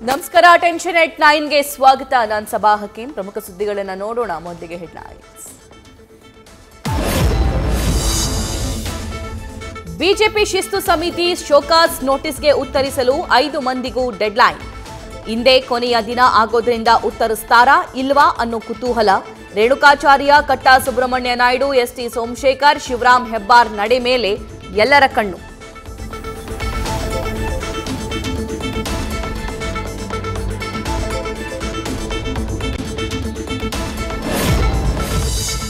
ನಮಸ್ಕಾರ ಟೆನ್ಷನ್ ಎಟ್ 9 ಗೆ ಸ್ವಾಗತ. ನಾನು ಸಬಾ ಹಕೀಂ. ಪ್ರಮುಖ ಸುದ್ದಿಗಳನ್ನು ನೋಡೋಣ. ಮೊದಲಿಗೆ ಹೆಡ್ಲೈನ್ಸ್. ಬಿಜೆಪಿ ಶಿಸ್ತು ಸಮಿತಿ ಶೋಕಾಸ್ ನೋಟಿಸ್ಗೆ ಉತ್ತರಿಸಲು 5 ಮಂದಿಗೂ ಡೆಡ್ಲೈನ್. ಇಂದೇ ಕೊನೆಯ ದಿನ ಆಗೋದ್ರಿಂದ ಉತ್ತರಿಸ್ತಾರಾ ಇಲ್ವಾ ಅನ್ನೋ ಕುತೂಹಲ. ರೇಣುಕಾಚಾರ್ಯ, ಕಟ್ಟಾ ಸುಬ್ರಹ್ಮಣ್ಯ ನಾಯ್ಡು, ಎಸ್ಟಿ ಸೋಮಶೇಖರ್, ಶಿವರಾಮ್ ಹೆಬ್ಬಾರ್ ನಡೆ ಮೇಲೆ ಎಲ್ಲರ ಕಣ್ಣು.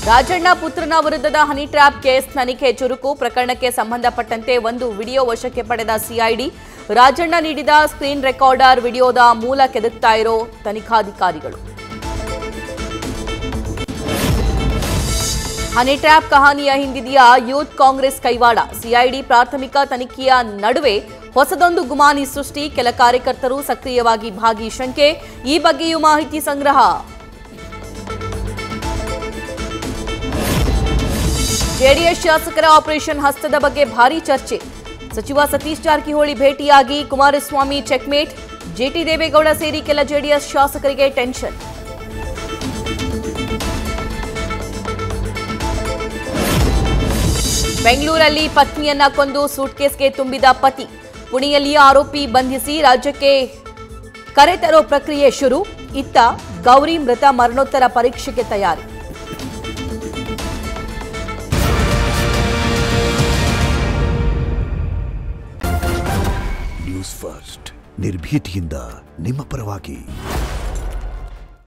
ರಾಜಣ್ಣ ಪುತ್ರನ ವಿರುದ್ಧದ ಹನಿ ಟ್ರ್ಯಾಪ್ ಕೇಸ್ ತನಿಖೆ ಚುರುಕು. ಪ್ರಕರಣಕ್ಕೆ ಸಂಬಂಧಪಟ್ಟಂತೆ ಒಂದು ವಿಡಿಯೋ ವಶಕ್ಕೆ ಪಡೆದ ಸಿಐಡಿ. ರಾಜಣ್ಣ ನೀಡಿದ ಸ್ಕ್ರೀನ್ ರೆಕಾರ್ಡರ್ ವಿಡಿಯೋದ ಮೂಲ ಕೆದಕ್ತಾ ಇರೋ ತನಿಖಾಧಿಕಾರಿಗಳು. ಹನಿ ಟ್ರ್ಯಾಪ್ ಕಹಾನಿಯ ಹಿಂದಿದೆಯಾ ಯೂತ್ ಕಾಂಗ್ರೆಸ್ ಕೈವಾಡ. ಸಿಐಡಿ ಪ್ರಾಥಮಿಕ ತನಿಖೆಯ ನಡುವೆ ಹೊಸದೊಂದು ಗುಮಾನಿ ಸೃಷ್ಟಿ. ಕೆಲ ಕಾರ್ಯಕರ್ತರು ಸಕ್ರಿಯವಾಗಿ ಭಾಗಿ ಶಂಕೆ. ಈ ಬಗ್ಗೆಯೂ ಮಾಹಿತಿ ಸಂಗ್ರಹ. ಜೆಡಿಎಸ್ ಶಾಸಕರ ಆಪರೇಷನ್ ಹಸ್ತದ ಬಗ್ಗೆ ಭಾರೀ ಚರ್ಚೆ. ಸಚಿವ ಸತೀಶ್ ಜಾರಕಿಹೊಳಿ ಭೇಟಿಯಾಗಿ ಕುಮಾರಸ್ವಾಮಿ ಚೆಕ್ಮೇಟ್. ಜಿಟಿ ದೇವೇಗೌಡ ಸೇರಿ ಕೆಲ ಜೆಡಿಎಸ್ ಶಾಸಕರಿಗೆ ಟೆನ್ಷನ್. ಬೆಂಗಳೂರಲ್ಲಿ ಪತ್ನಿಯನ್ನ ಕೊಂದು ಸೂಟ್ಕೇಸ್ಗೆ ತುಂಬಿದ ಪತಿ. ಪುಣೆಯಲ್ಲಿ ಆರೋಪಿ ಬಂಧಿಸಿ ರಾಜ್ಯಕ್ಕೆ ಕರೆತರೋ ಪ್ರಕ್ರಿಯೆ ಶುರು. ಇತ್ತ ಗೌರಿ ಮೃತ ಮರಣೋತ್ತರ ಪರೀಕ್ಷೆಗೆ ತಯಾರಿ. ನ್ಯೂಸ್ ಫಸ್ಟ್ ನಿರ್ಭೀತಿಯಿಂದ ನಿಮ್ಮ ಪರವಾಗಿ.